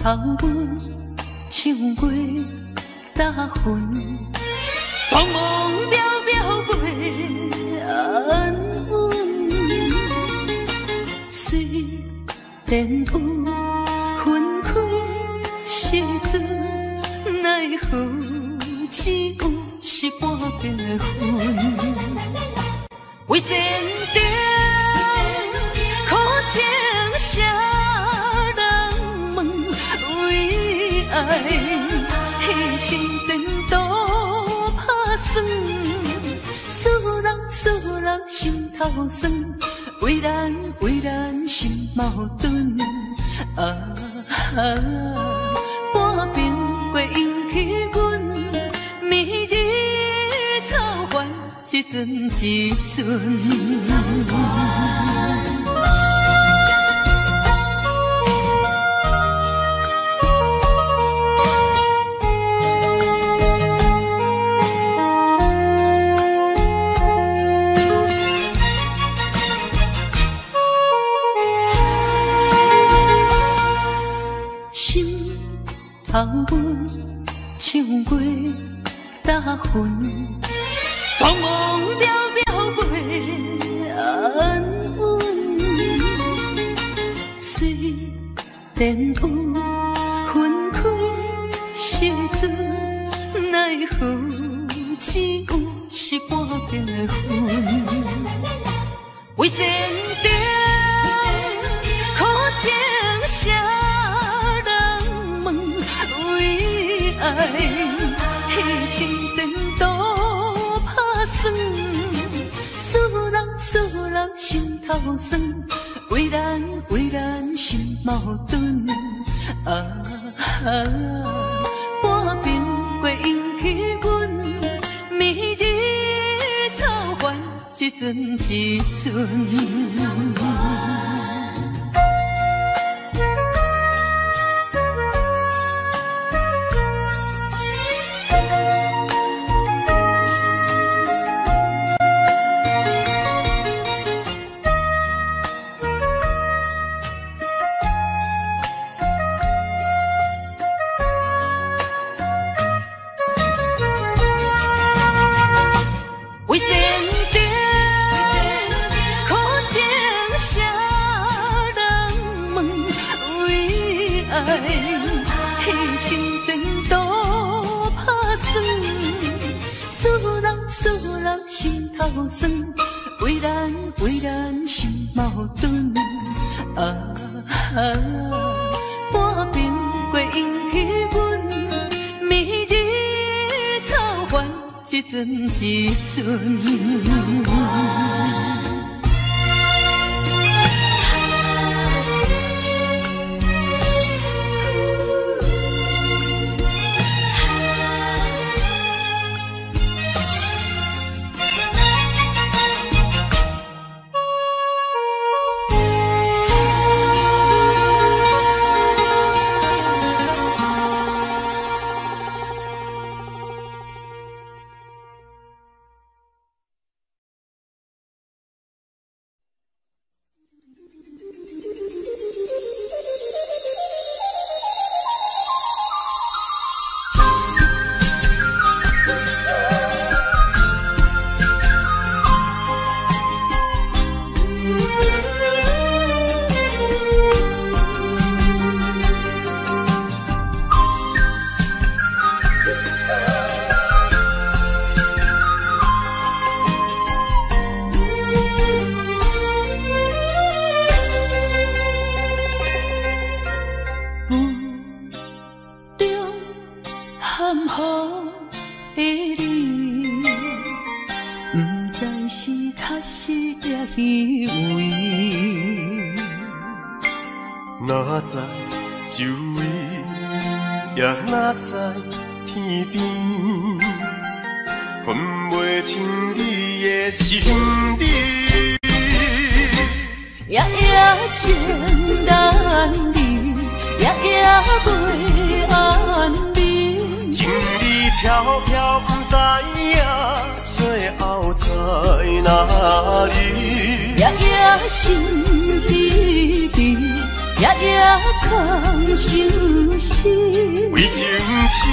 头文唱过大云，茫茫渺渺袂安稳。虽然有分开时阵，奈何只有是半边的云。为前程苦情谁人问？为爱牺牲前途打算，使人心头酸。为咱心矛盾，半边过引起阮迷日草原，一阵一阵。头文唱过大云，茫茫渺渺袂安稳。虽然有分开时阵，奈何只有是半边的云。为前程苦情谁人问？为爱牺牲前途打算，使人心头酸。为咱心矛盾，半边过引起阮迷日草原，一阵一阵。牺牲前途打算，使人心头酸。为咱心矛盾，半边过引起阮迷日草原，一阵一阵。哪知周围，也哪知天边，分袂清你的心理。夜情难离，夜袂安眠。情意飘飘，不知影最后在哪里。夜心悲悲，夜空相思。为情痴，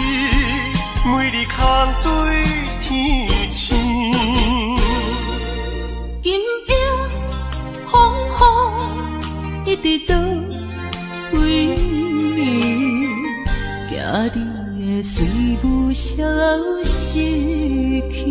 每日空对天星。今夜风雨一直到为暝，惊你的随舞消失去。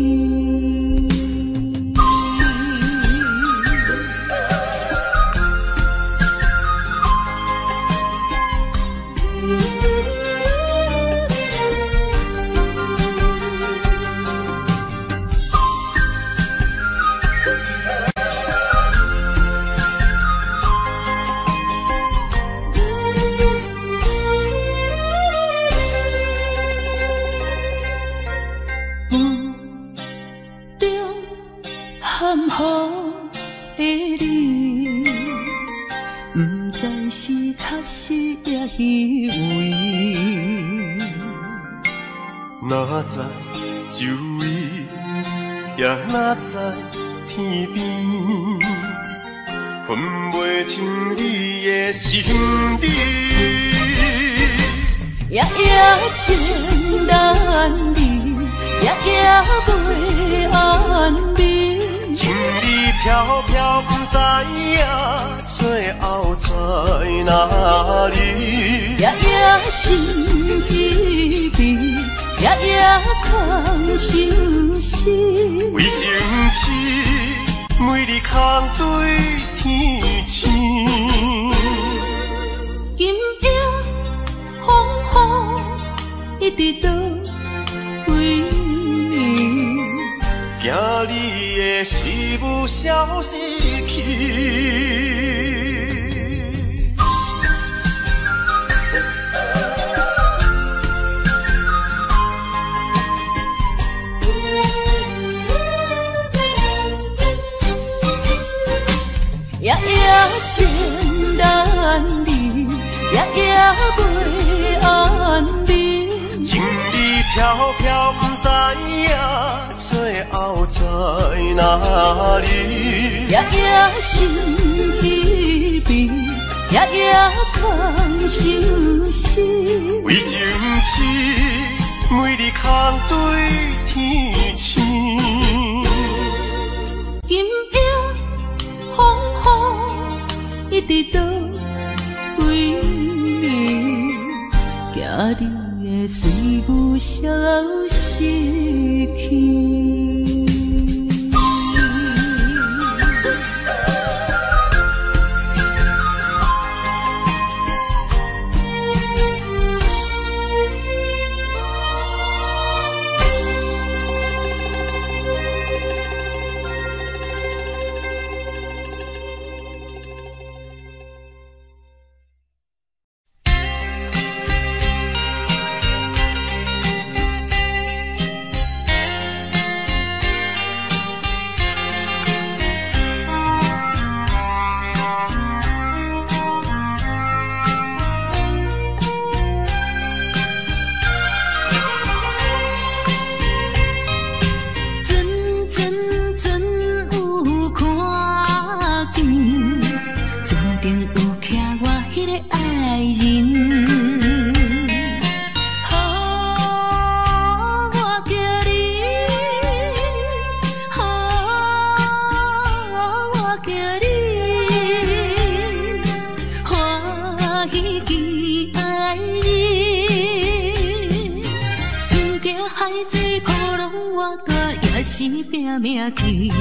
含雨的你，不知是确实也虚伪。哪知周围，也哪知天边，分袂清你的心底。夜夜情难离，夜夜袂安眠。情意飘飘，不知影最后在哪里。夜夜心稀微，夜夜空相思。为情痴，每日空对天星。今夜风雨一直到为暝，惊你的随舞消失去。夜夜情难离，夜夜袂安眠。情意飘飘，不知影最后在哪里。夜夜心稀微，夜夜空相思。为情痴，每日空对天星。今夜风雨一直到为暝，惊你的随舞消失去。是拼命去，每日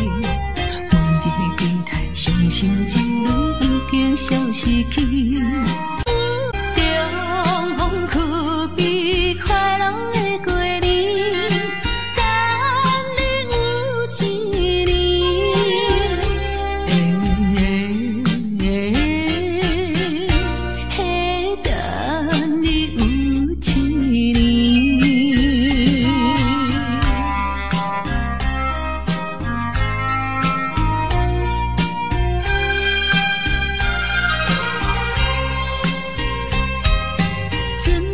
期待伤心情泪已经消失去。中风去比快乐的过年，等你有一年，等你有一年。真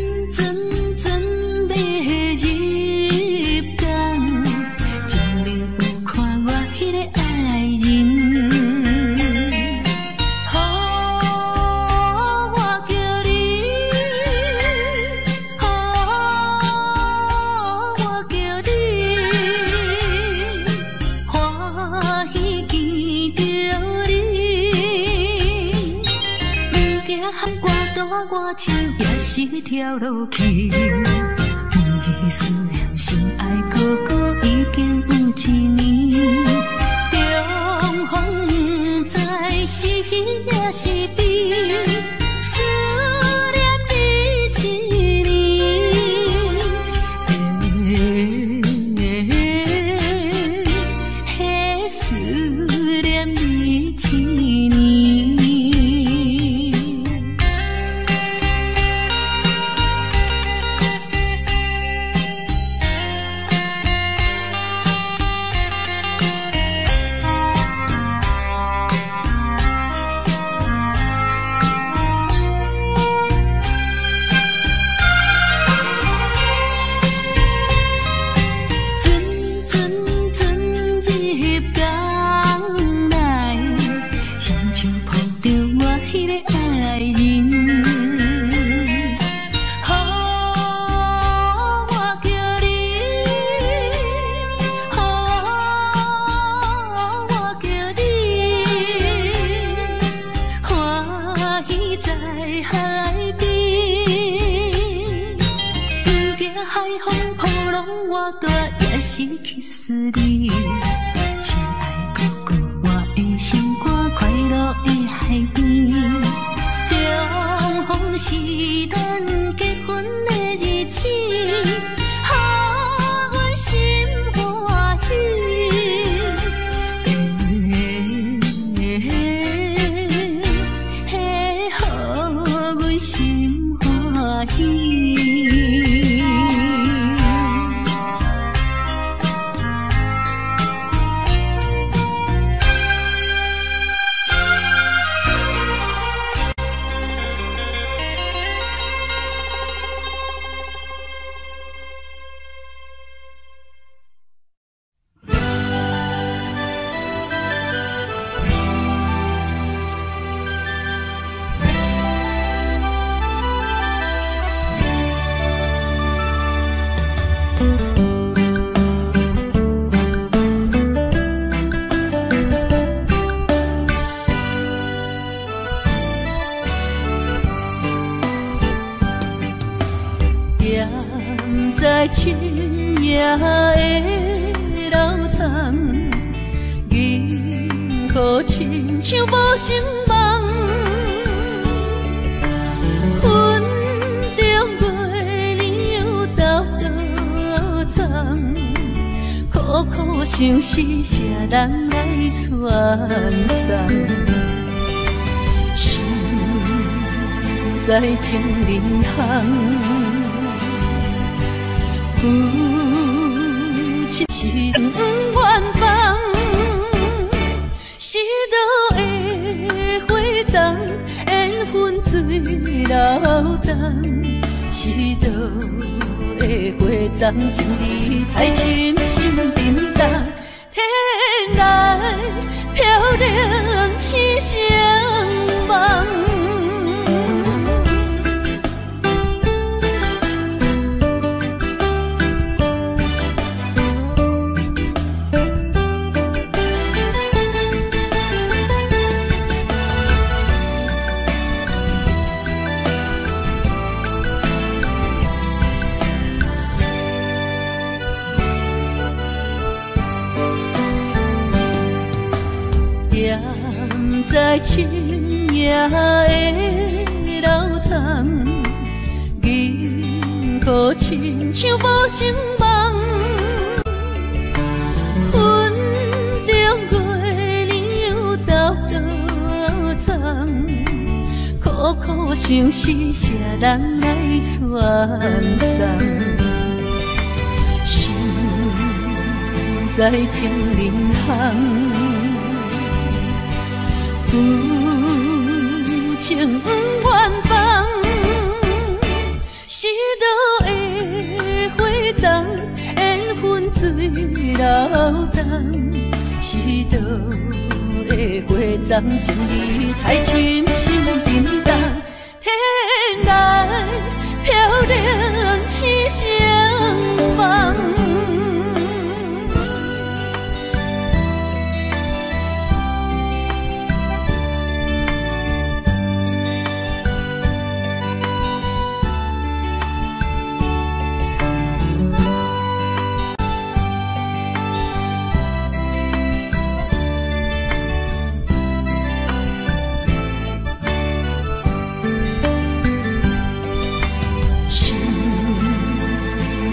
我大我手也是条路去，每日思念心爱哥哥已经有一年，重逢不知是喜也是悲，思念你一年，嘿，思念你一年。是去思你，亲爱哥哥，我的心肝快乐的海边，重逢是咱结婚的日子，予阮心欢喜，予阮心欢喜。在深夜的楼窗，银河亲像无情梦，云中月儿又走倒藏，苦苦相思谁人来传送？心在情人行。夫妻是远方，是倒的花丛，缘分水流动，是倒的花丛，情义太深，心沉重，天来飘零痴情梦。在深夜的楼窗，银河亲像无情梦，云中月儿又走倒藏，苦苦相思谁人来传送？心在情人行。夫情远方，是倒的花丛，缘分水流动，是倒的花丛，情义太深，心沉重，天来飘零痴情梦。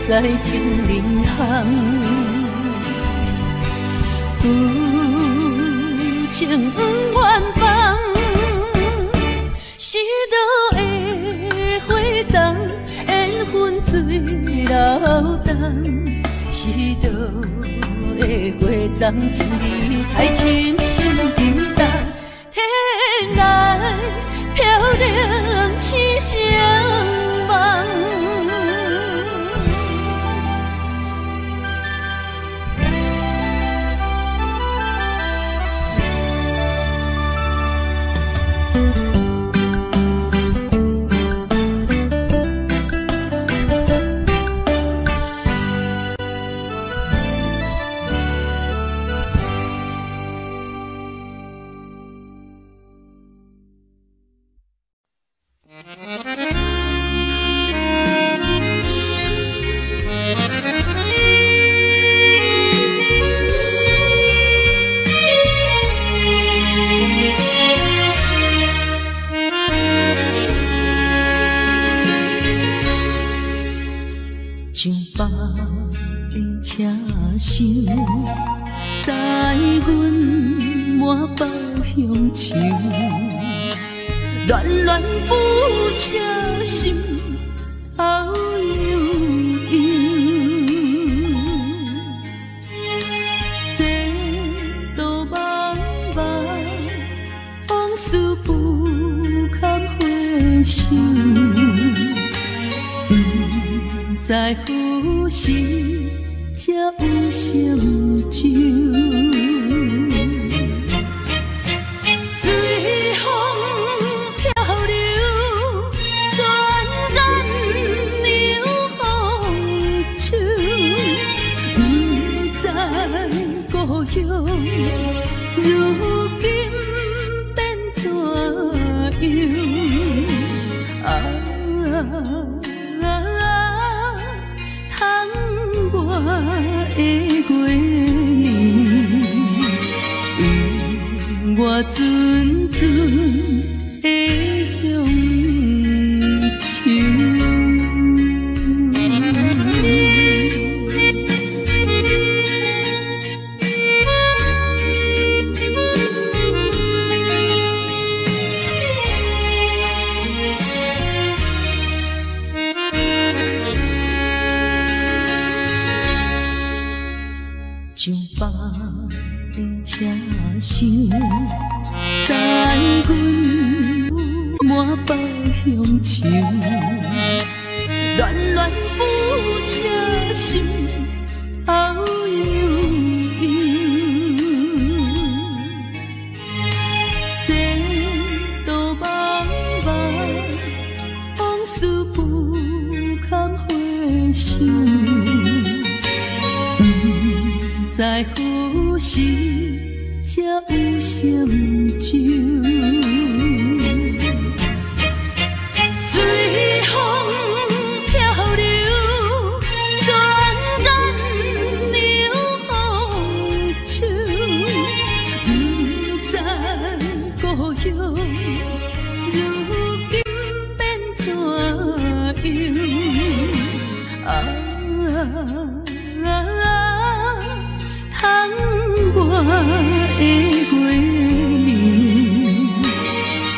在情人行，有情不愿放，是倒的花丛，缘分水流动，是倒的花丛，情义太深，心沉重，天涯飘零痴情梦。上北的车厢，载阮满北乡愁，恋恋不舍心好悠悠，这道茫茫往事不堪回首。在何时才有成就？随风漂流，转眼流风手。不知故乡，如今变怎样？我的月娘，永我纯纯的乡愁。上北的车厢，载阮满北乡愁，恋恋不舍心好悠悠。这道茫茫往事不堪回首。在何时才有成就？随风漂流，转眼流风手。不知故乡，如今变怎样？我的月娘，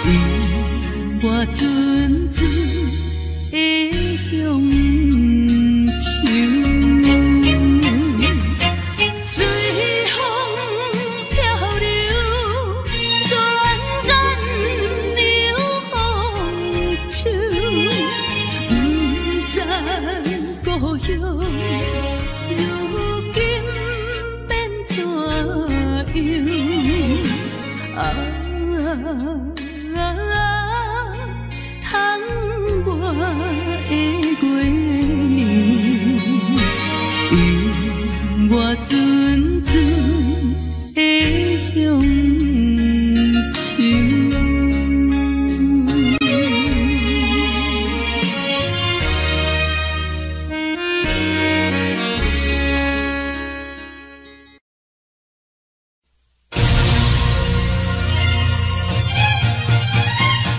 永我纯纯的乡愁。随风漂流，转眼流风手。不知故乡，如今怎样？我的月娘，永我纯纯的乡愁。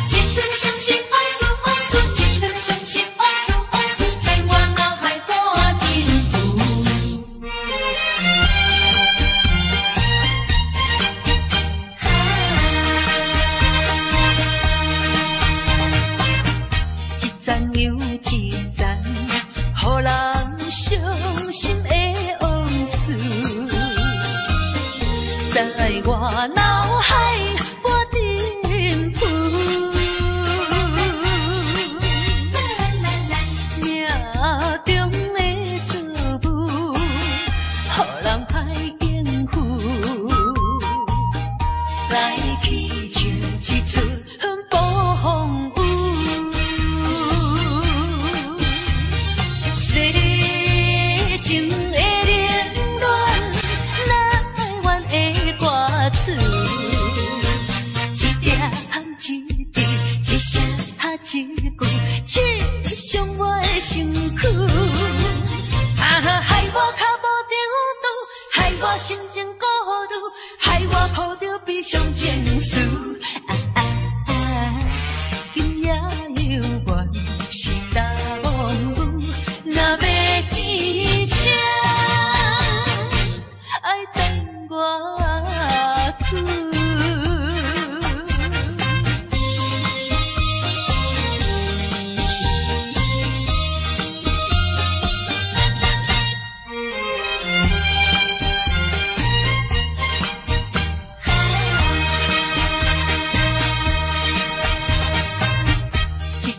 现在的伤心爱诉爱诉，现在的伤心爱诉爱声一句，刺伤我的身躯。害我脚步中途，害我心情孤独，害我抱着悲伤情绪。今夜犹原是大梦舞，若要天声，爱等我去。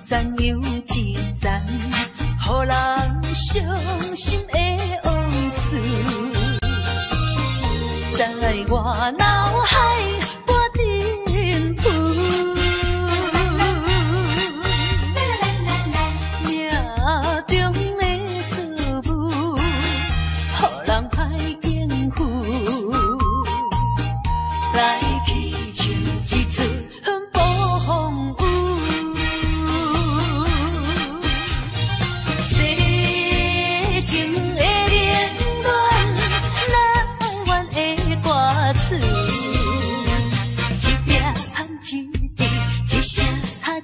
赞又一赞，予人伤心的往事，在我脑海不停浮。命中的错误，予人歹应付，来去像一阵暴风雨。一声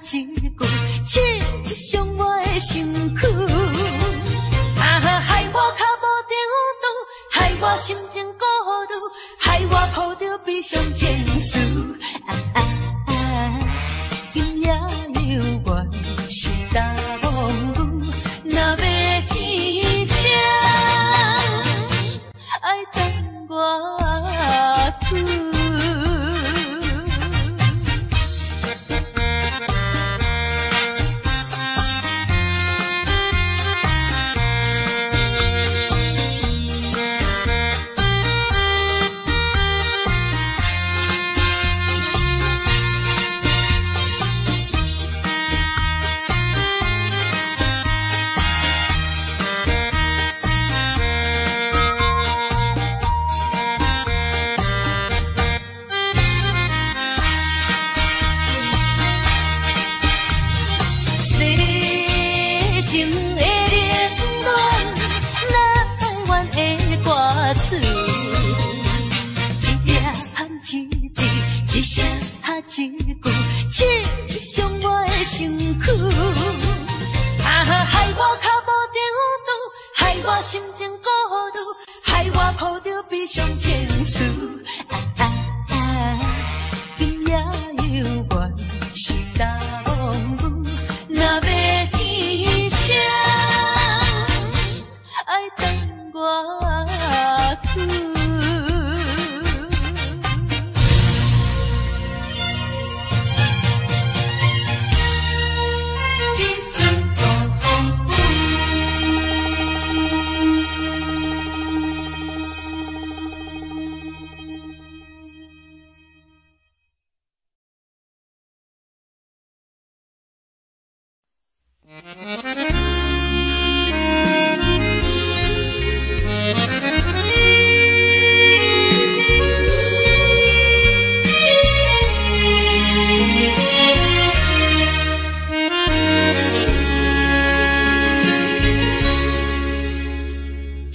一句，刺伤我的身躯。害我脚步中途，害我心情孤独，害我抱着悲伤情绪。今夜犹原是大梦舞，若要天声，爱等我去。一声一句，刺伤我的身躯。害我脚步中途，害我心情孤独，害我抱着悲伤情绪。今夜犹原是大梦舞，若要天声，爱等我去。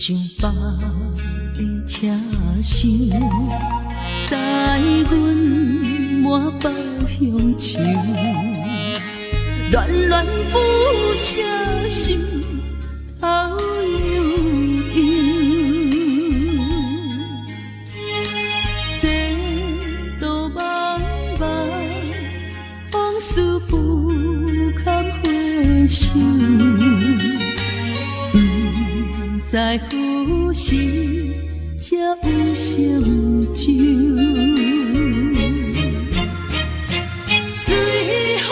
上北的车声，载阮满北乡愁，恋恋不舍心头悠悠。这道茫茫往事不堪回首。在何时才有成就？随风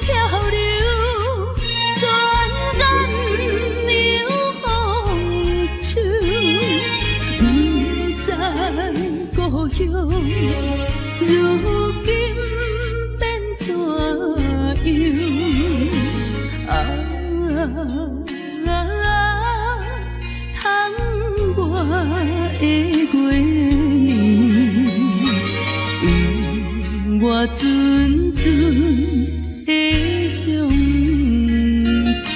漂流，转眼流风手。不知故乡如今变怎样？的月亮，因我存阵的乡愁。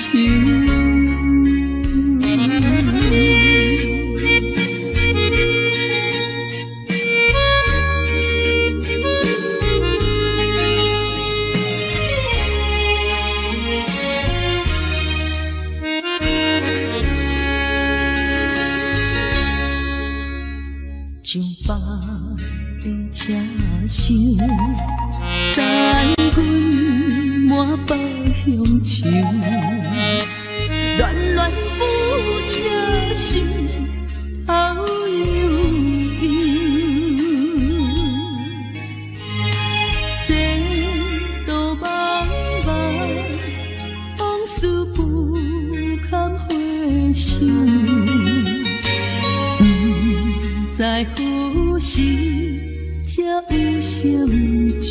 像北的车厢，载阮满北乡愁，恋恋不舍心头悠悠。这道茫茫往事不堪回首。在何时才有相救？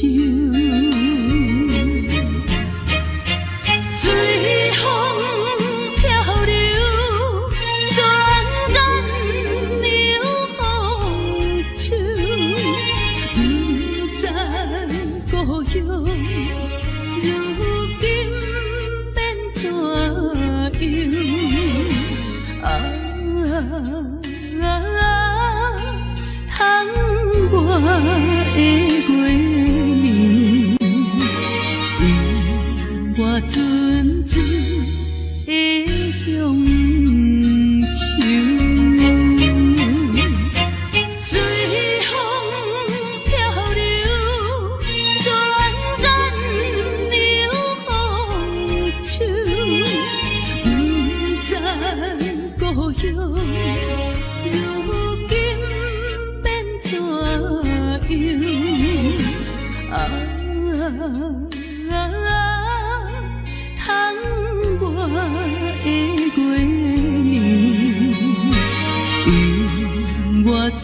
随风漂流，转眼流风手，不知故乡如今变怎样？我的月亮，引我阵阵的乡愁。随风漂流，转眼流风手，不知故乡如今变怎疼我的月亮，引我阵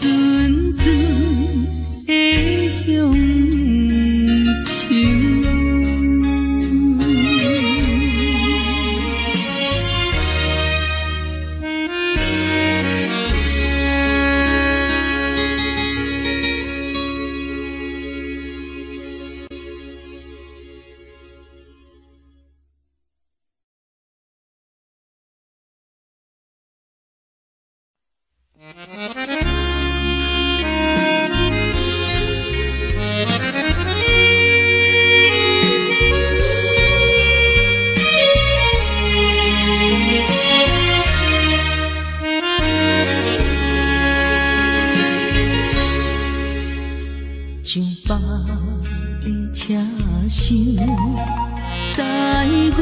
阵的乡愁。像北的车厢，载阮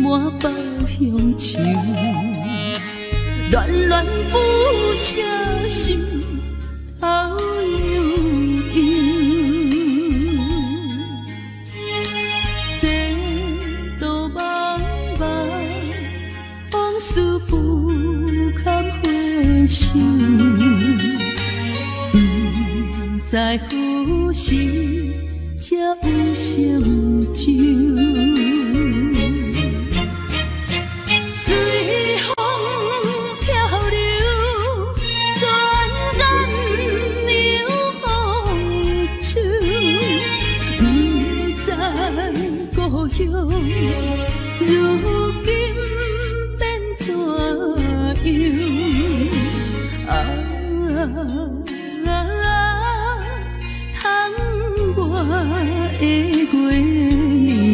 满北乡愁，恋恋不舍心头悠悠。这道茫茫往事不堪回首。在何时才有相救？随风漂流，转眼流风手，不知故乡如今变怎样？我的月亮，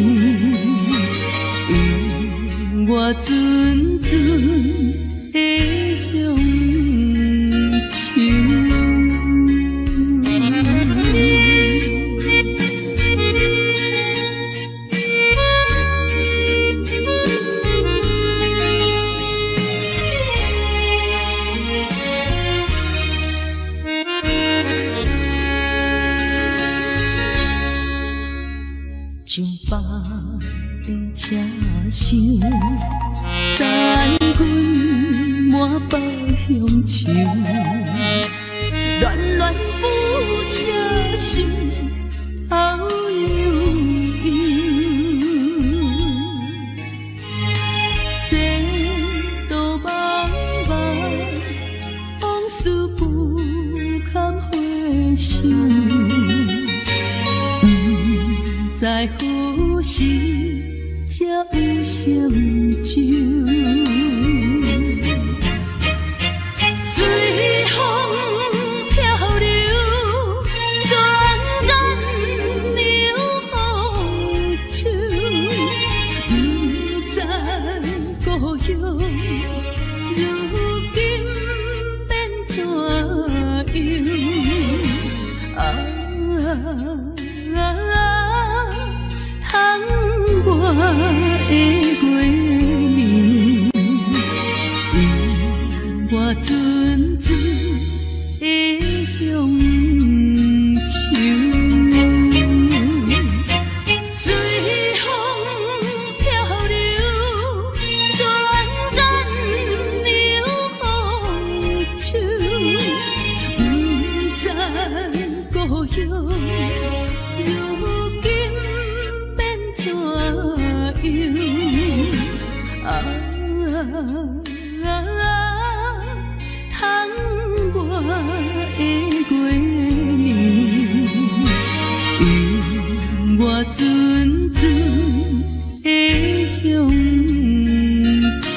引我阵阵的乡愁。像北的车厢，载阮满北乡愁，恋恋不舍心头悠悠。这道茫茫往事不堪回首。在何时才有成就？随风漂流，转眼流风手，不知故乡如今变怎样？窗外的月亮，我阵阵的乡愁。随风漂流，转眼流风手，不知故乡如今变怎样？窗外的月亮，我阵阵的乡愁。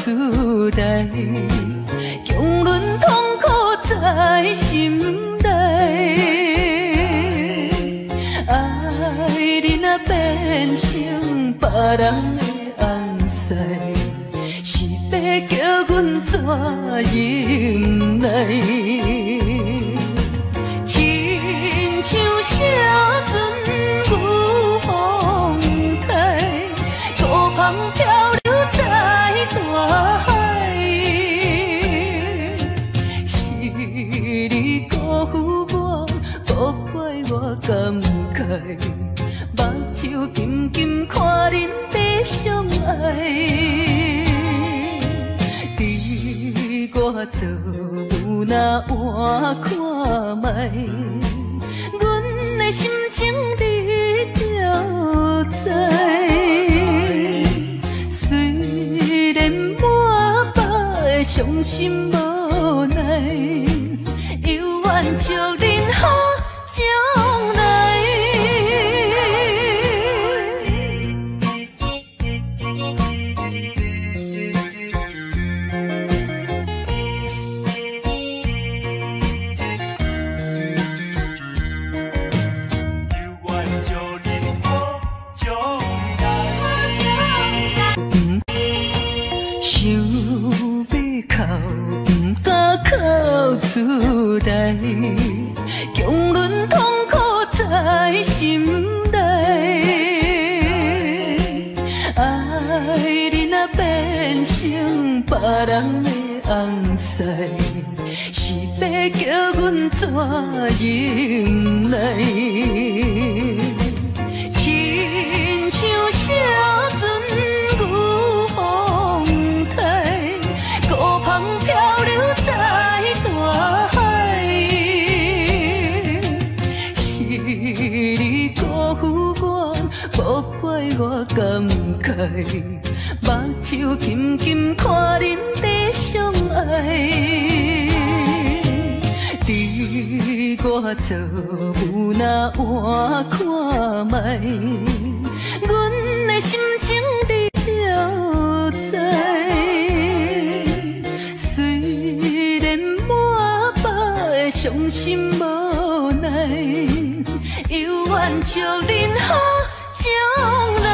厝内，强忍痛苦在心内。爱你若变成别人的红婿，是要叫阮怎忍耐？亲像小船有风台，孤帆漂流在大海，是你辜负我，无怪我感慨，目睭紧紧看恁在相爱。你我做有哪换看覓，阮的心情你就知。虽然满腹伤心无奈，犹愿祝恁好将来。厝内，强忍痛苦在心内。爱你若变成别人的红婿，是要叫阮怎忍耐？亲像小船有风台，孤帆漂流在大海，是你辜负我，无怪我感慨，目睭紧紧看恁在相爱。你我做有哪换看覓，阮的心情你就知。虽然满腹伤心无奈，犹愿祝恁好将来。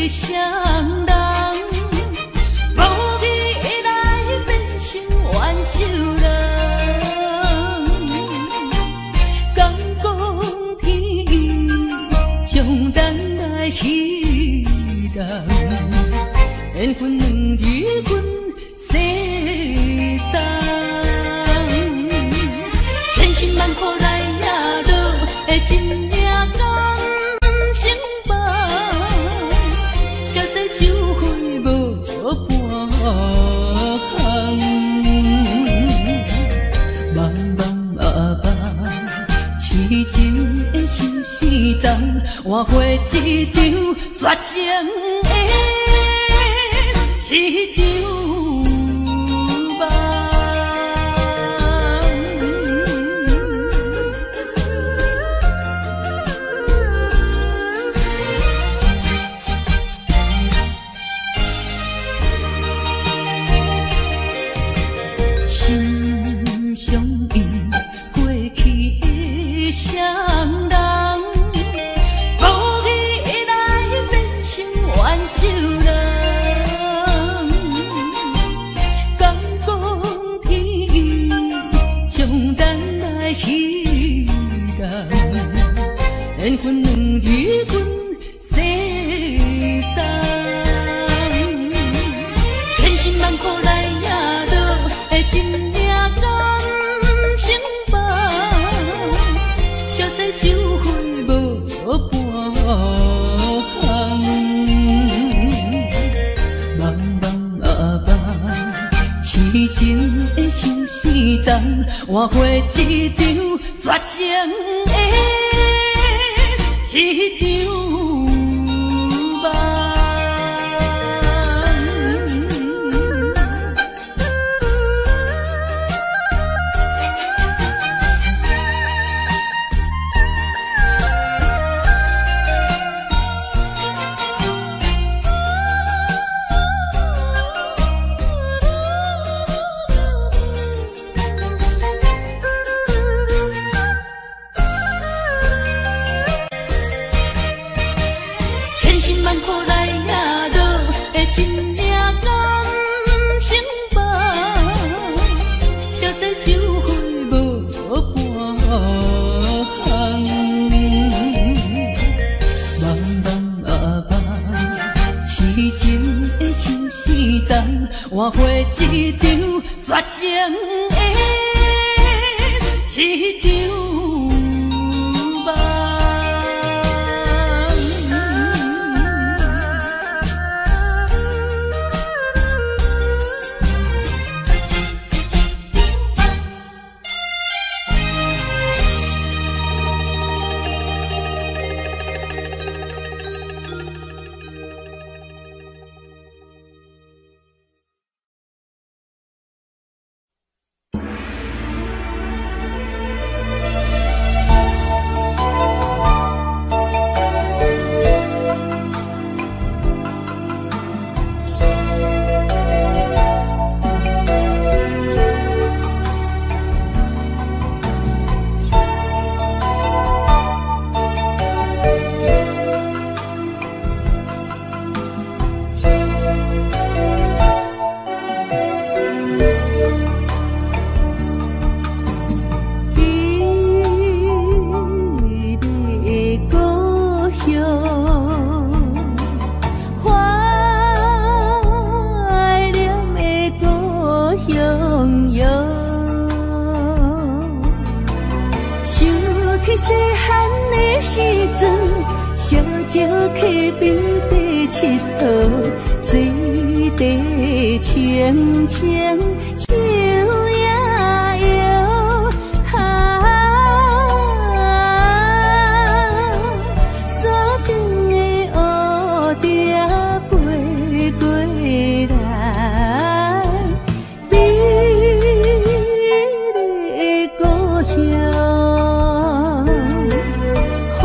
双人，无意来变成怨仇人。敢讲天意，将咱来彼人，缘分两日分世间，千辛万苦来也落的真命感情吧，消灾收回无半项，茫茫啊茫，痴情的心事重，换回一场绝情的迄场梦。心相印，过去的双人，无意来变成怨仇人。敢讲天意，将咱来彼人，缘分两日分世间，千辛万苦来也落的真命感情吧，消灾收回无半项，茫茫啊茫，痴情的心事重，换回一场绝情的迄场梦。千辛万苦来也落的真命感情吧，消灾收回无半项，茫茫啊茫，痴情的心事重，换回一场绝情的迄场梦。细汉的时阵，小石溪边地佚佗，水地清清，树也摇。山顶的乌蝶飞过来，美丽的故乡。 怀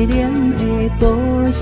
念的故乡。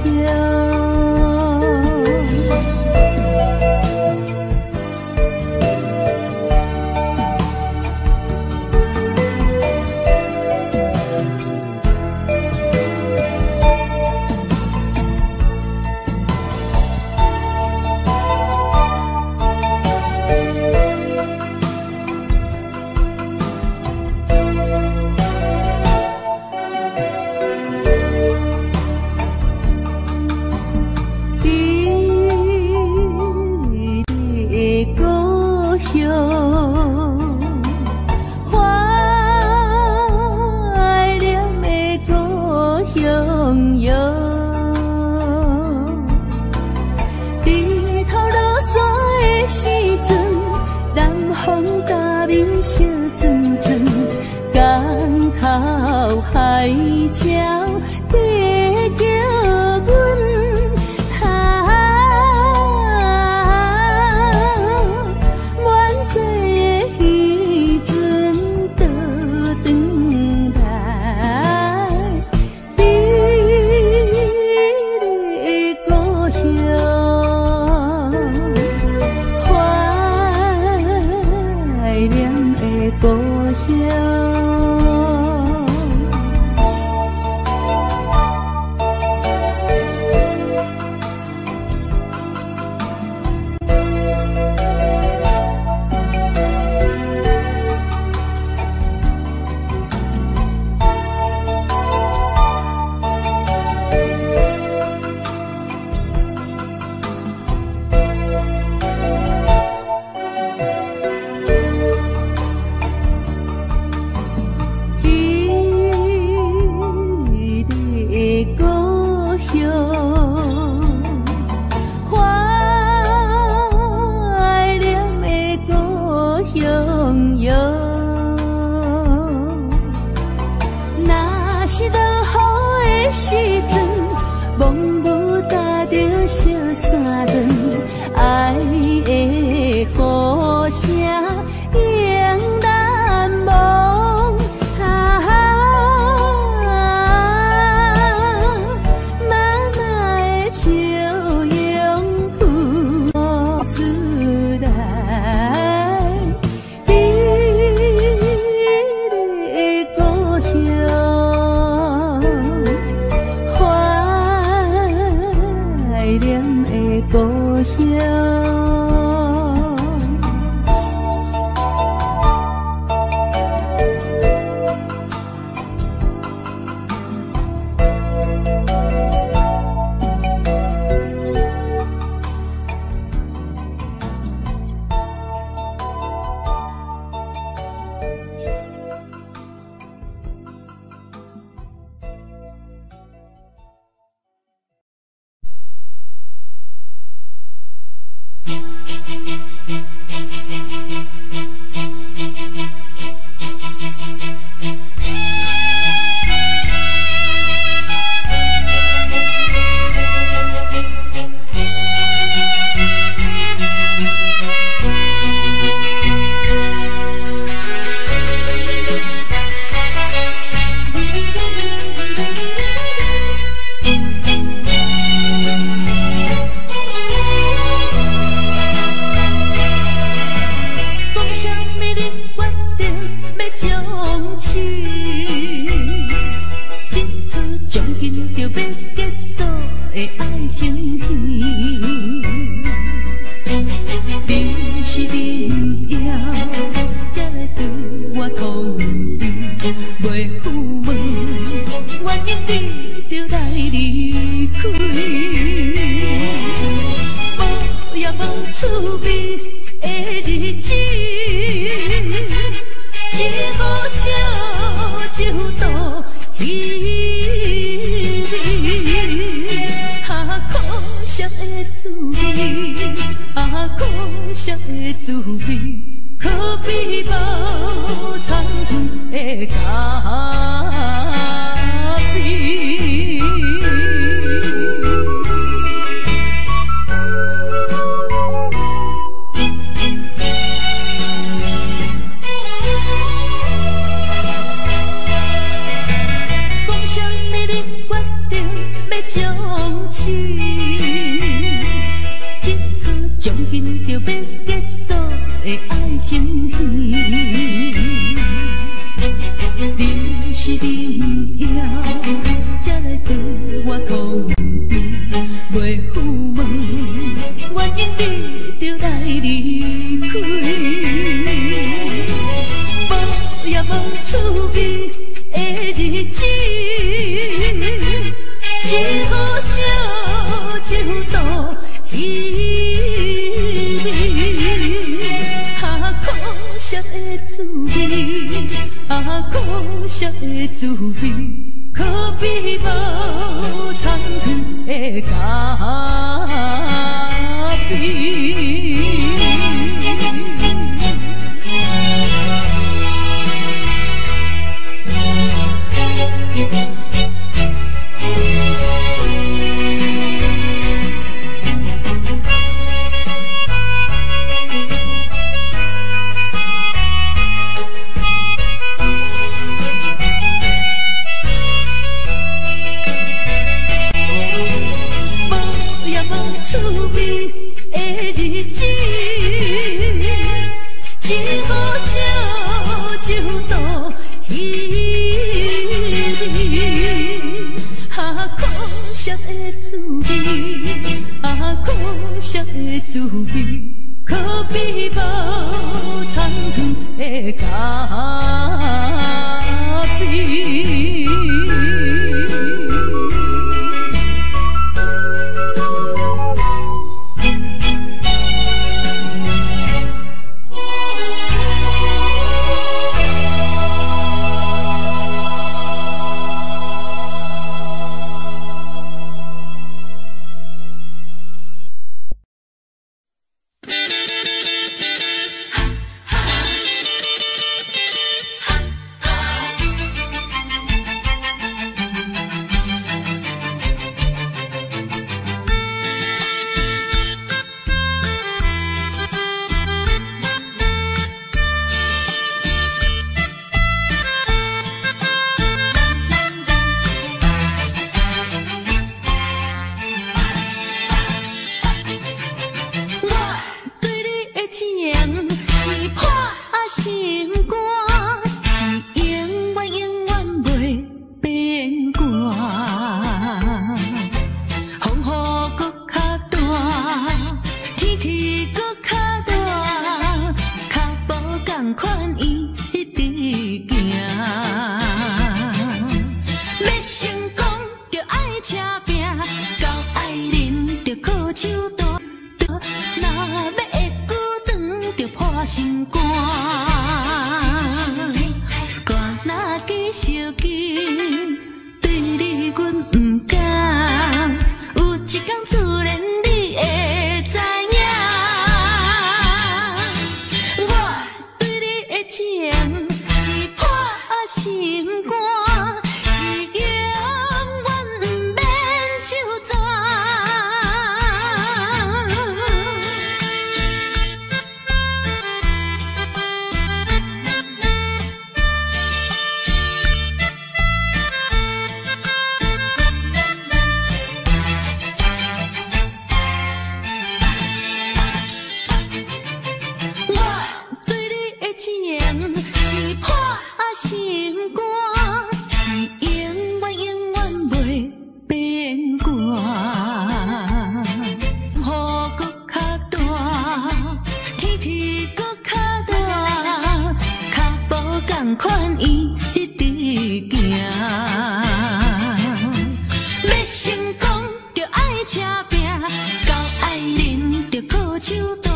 手大，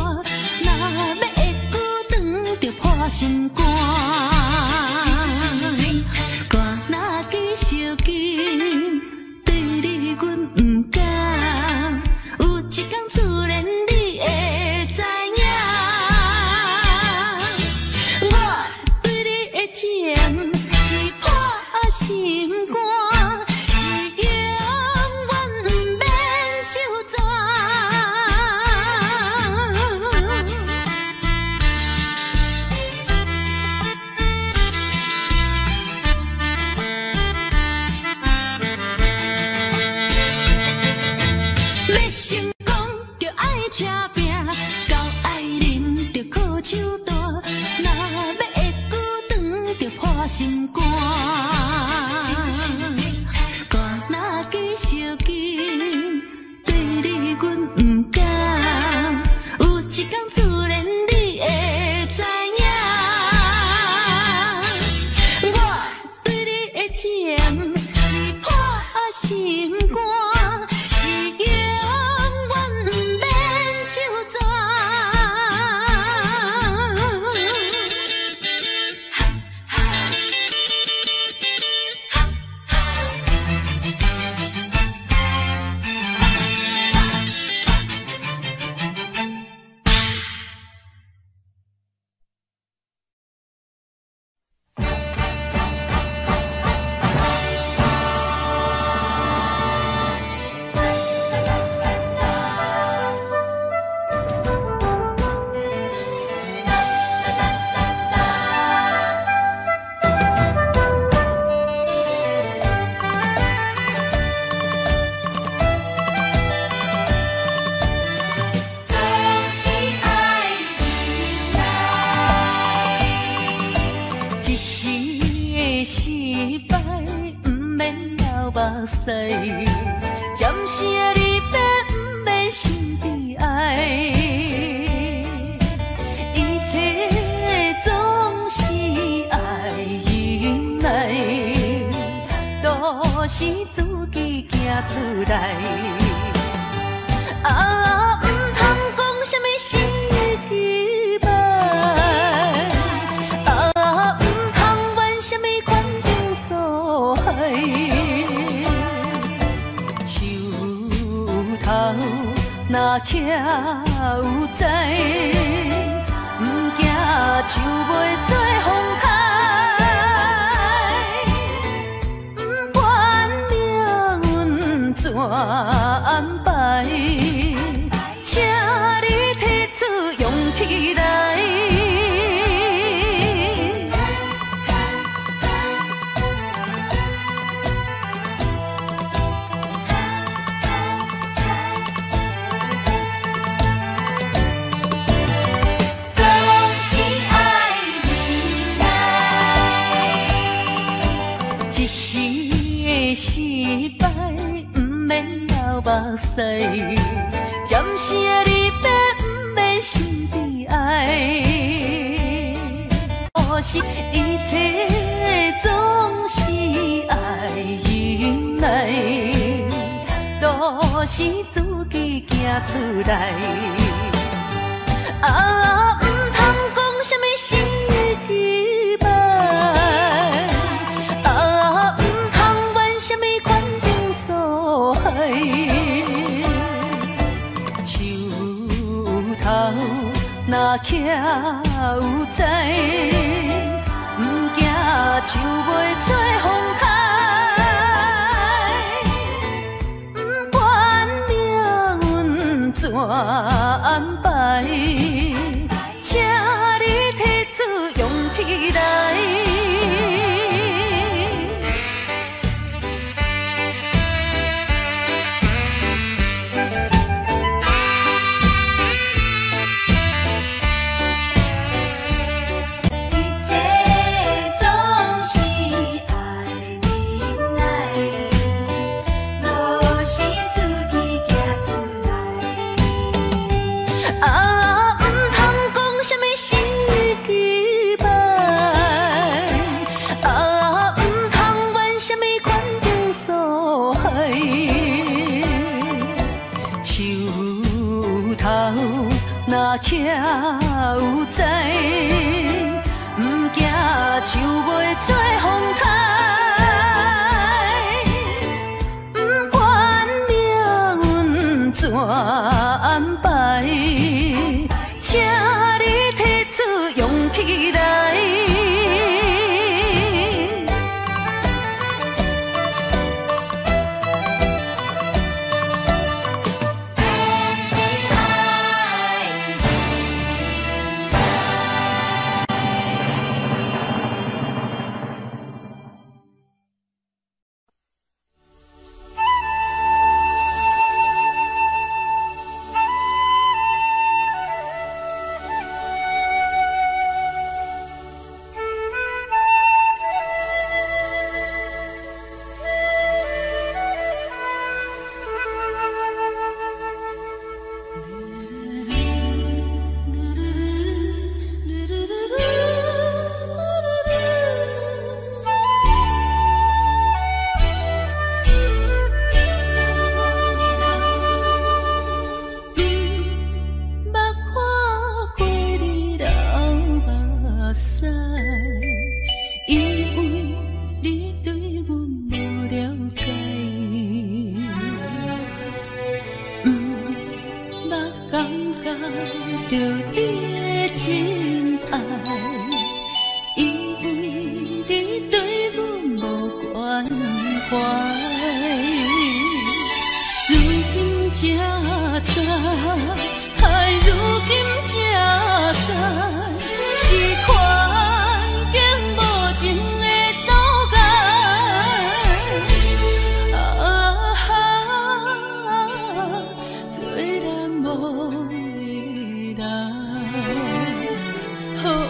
若要会久长，着破心肝。歌若继续紧，对你阮不敢。有一天自然你会知影，我对你的情是破心肝，是永远不免就全。要成功就爱车拼，到爱人就靠手大，若要会久长就破心肝。歌若继续紧，对你阮不敢。有一天自然你会知影，我对你的情是破心肝，是永远不免就全。一时的失败，不免流目屎，暂时的离别，不免心悲哀。一切总是爱忍耐，都是自己行出来。啊，唔通讲什么心意期望。什么款定所害？树头若徛有在，不惊树袂做风开。不管命运怎安排，请你提出勇气来。一时的失败，不免流目屎，暂时的离别，不免心悲哀。可是一切总是爱忍耐，都是自己行出来。啊，唔通讲什么心意期望。什么款定所害？树头若徛有在，不惊树袂做风开。不管命运怎安排，请你提出勇气来。啊，唔通讲什么心意期望，啊，唔通怨什么款定所害。树头徛有在，毋惊树袂做风台，毋管命运怎安排，请你提出勇气来。Oh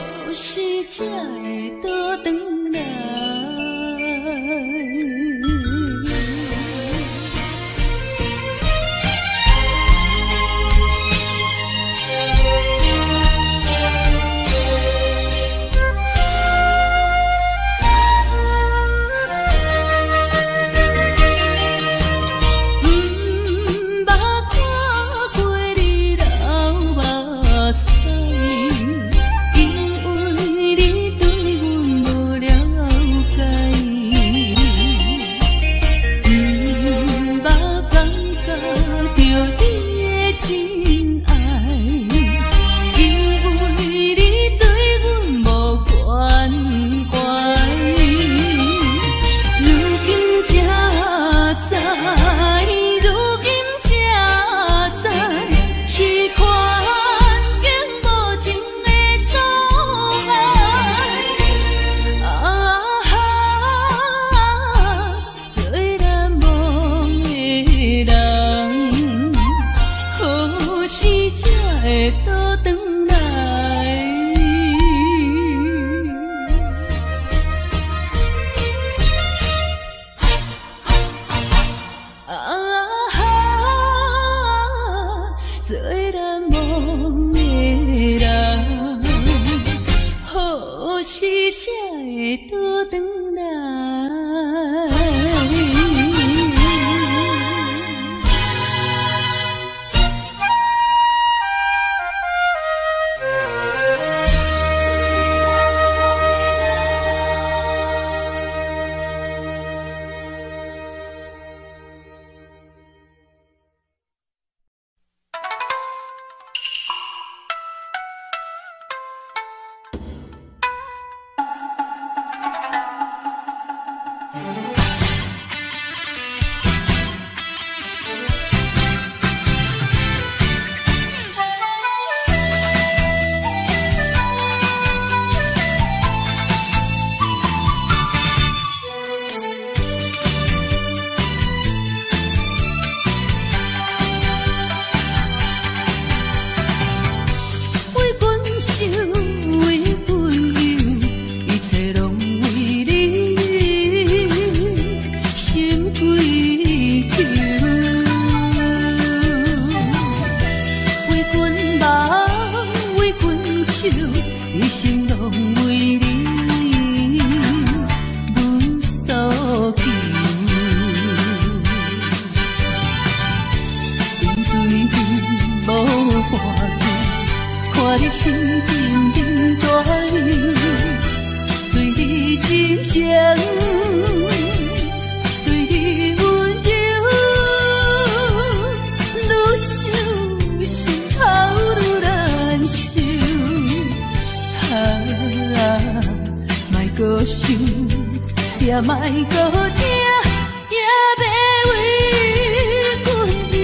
莫搁听，也要为阮游，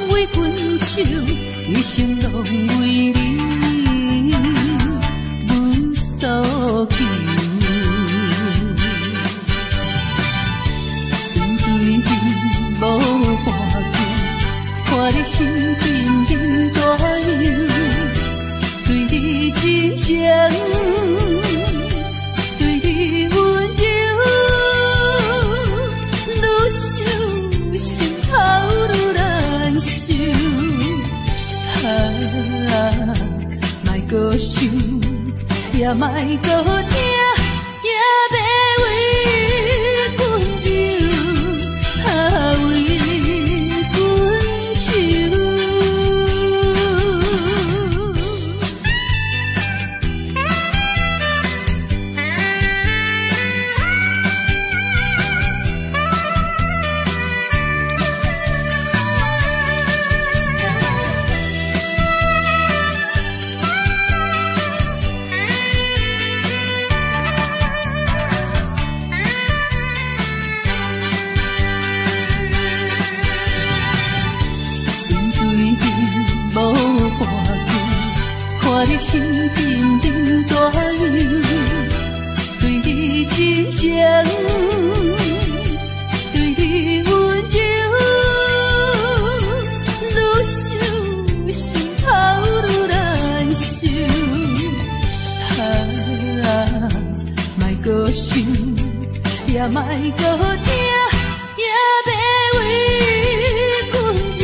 为阮愁。也莫搁听，也要为阮游，为阮愁。看你心沉沉大忧，对你真情，对你温柔，愈想心头愈难受。莫搁想，也莫搁听，也要为阮游，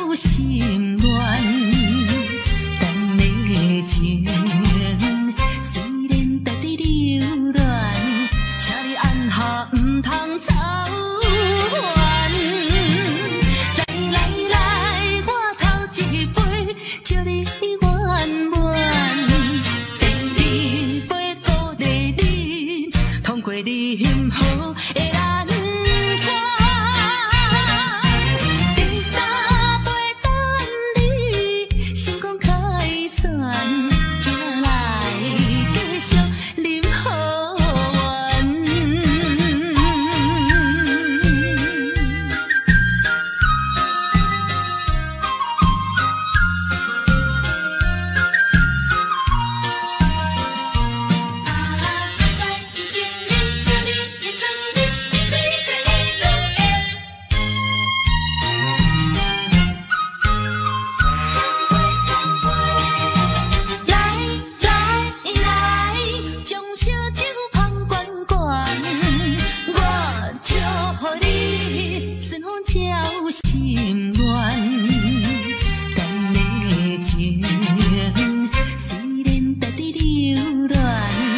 为心乱，等你情，虽然在伫流乱，请你按下唔通操烦。来来来，我头一杯，祝你圆满。第二杯鼓励你，通过任何的难关。心乱，等你情，虽然在伫流乱。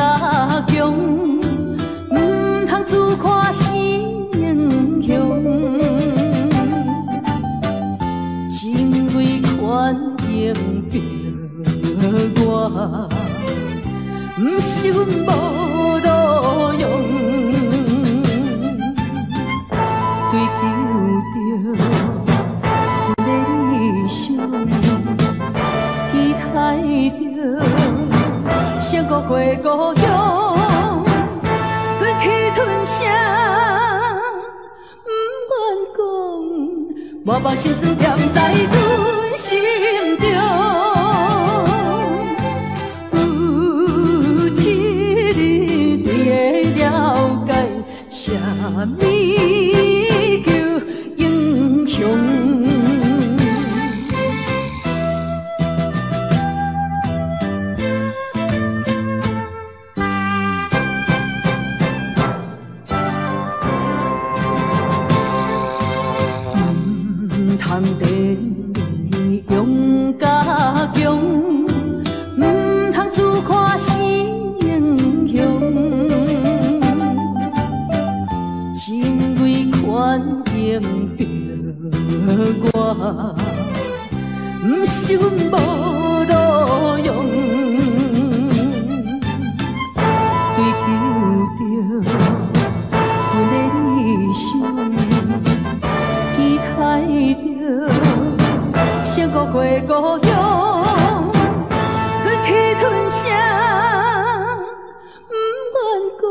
加强，唔通自看成雄。情为权应着我，唔是阮无路用。追求着理想，期待着成国回故乡，忍气吞声，不愿讲，满腹心酸踮在阮心中。有一日你会了解，啥物叫英雄。通电用加强，唔通自看成雄。情为权应着我，唔是阮无路用。追求着阮的理想，期待着成国回故乡，忍气吞声，不愿讲，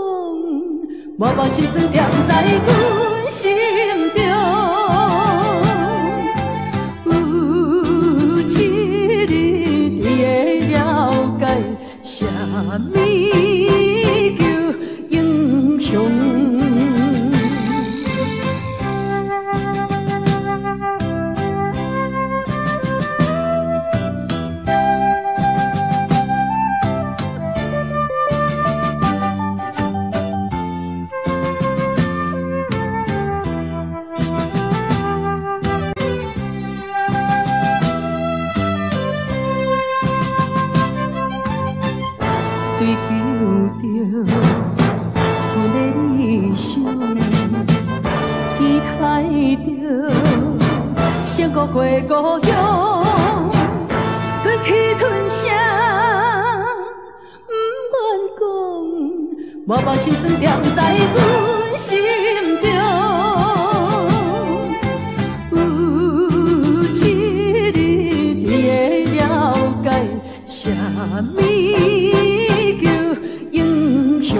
满腹心酸踮在阮心中。有一日你会了解，啥物叫英雄。追求着阮的理想，期待着成国回故乡，忍气吞声，不愿讲，满腹心酸踮在阮心中。有一日你会了解，啥物叫英雄。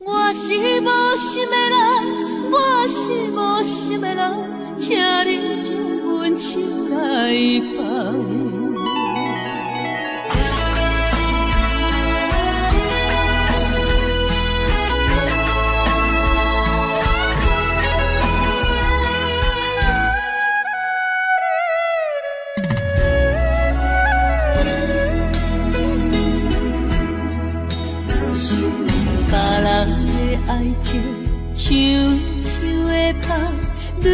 我是无心的人，我是无心的人，请你将阮手来放。爱情像树的香，愈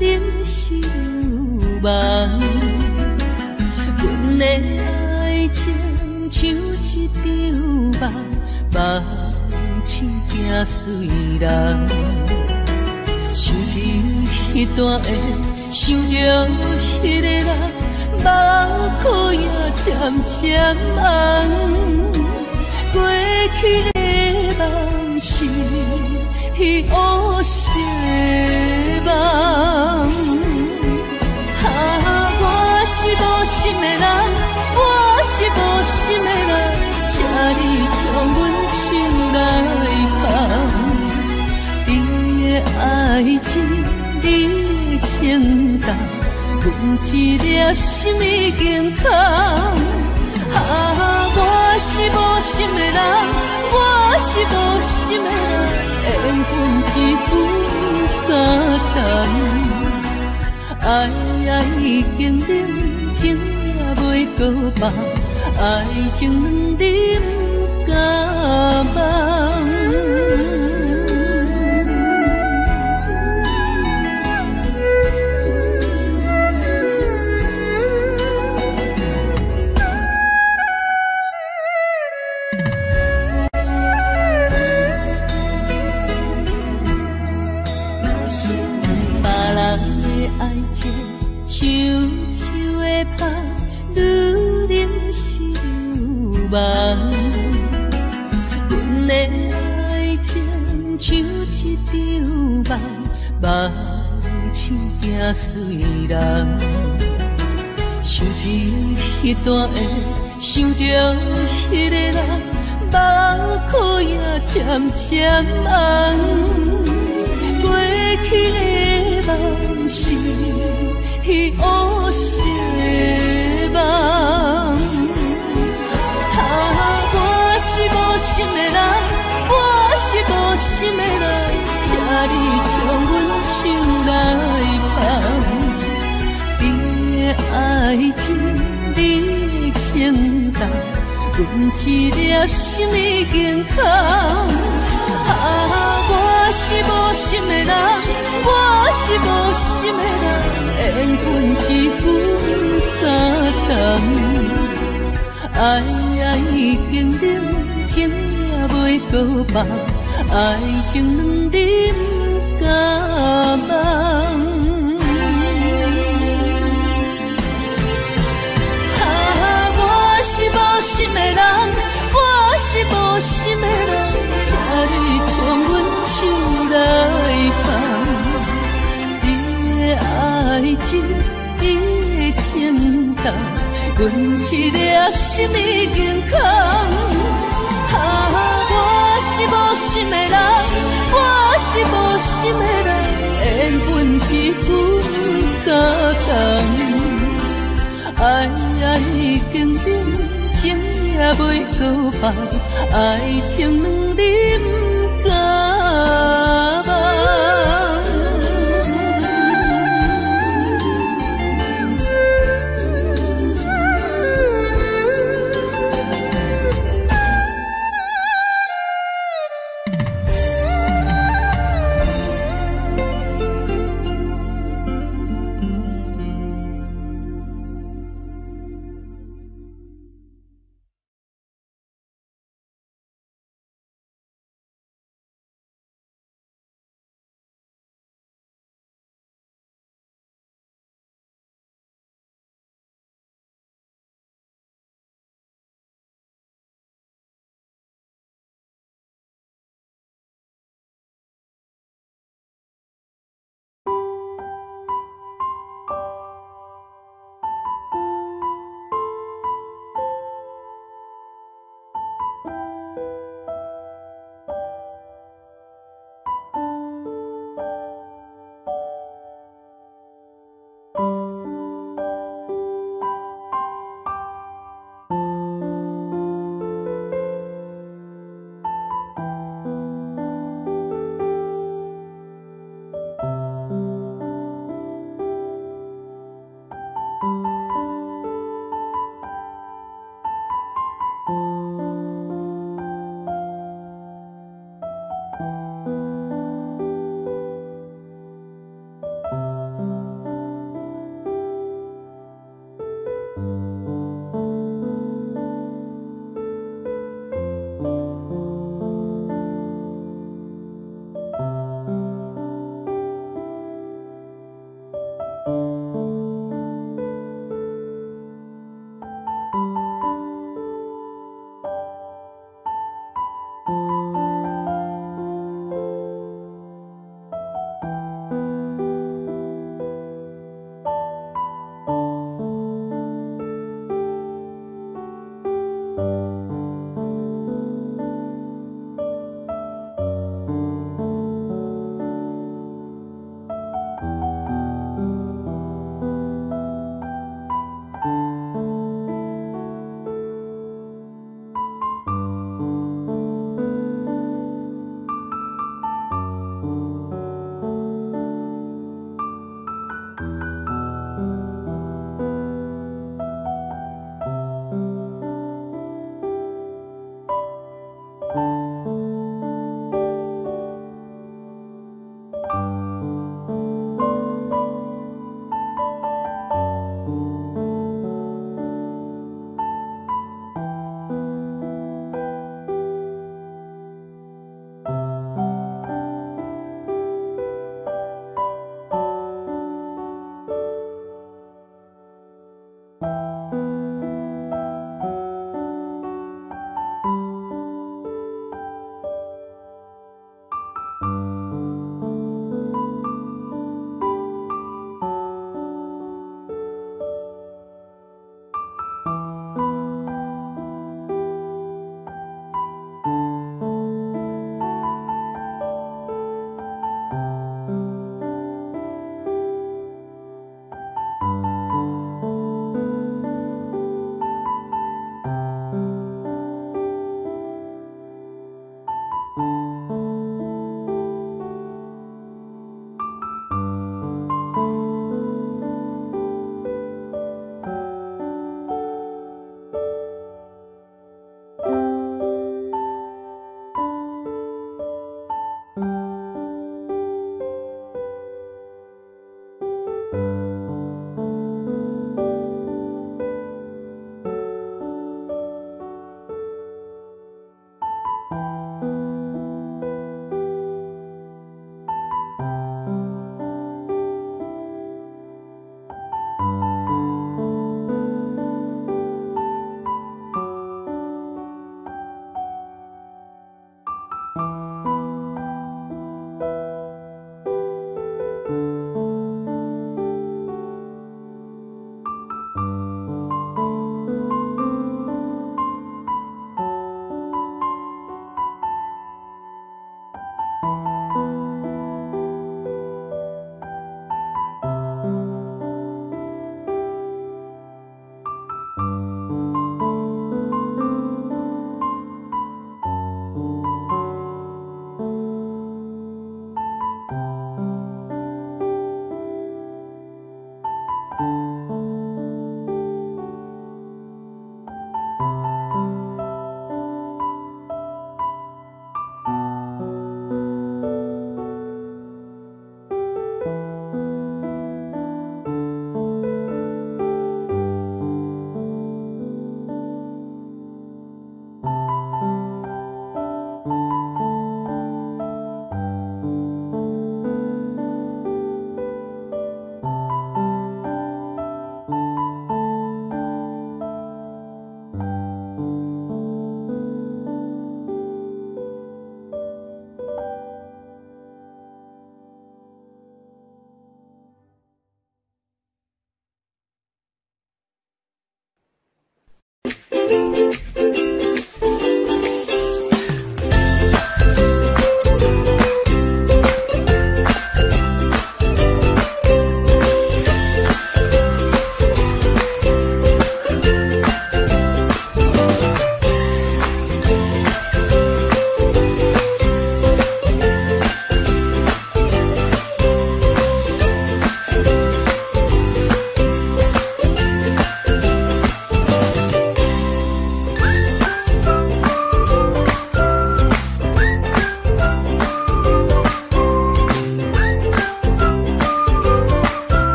啉是愈梦。阮的爱情像一场梦，梦醒惊碎人。想起迄段的，想着迄个人，目眶也渐渐红。过去的梦是乌色的梦，我是无心的人，我是无心的人，请你将阮手来放。你的爱情，你的情重，阮一粒心已经空。我是无心的人，我是无心的人，缘分只负简单。爱已经冷，情也袂搁放，爱情两啉甲梦。爱情像树的香，愈啉是愈梦。阮的爱情像一场梦，梦醒惊碎人。想起迄段的，想着迄个人，目眶也渐渐红。过去的梦是乌色的梦，我是无心的人，我是无心的人，请你将阮手来放。你的爱情，你的情重，阮一粒心已经空。我是无心的人，我是无心的人，缘分一句感动。爱已经冷，情也袂搁放，爱情两啉甲梦。我是无心的人，我是无心的人，请你将阮手来放。你的爱情，你的情重，阮一粒心已经空。我是无心的人，我是无心的人，缘分一句感动。爱已经冷，情也袂搁放，爱情两啉甲梦。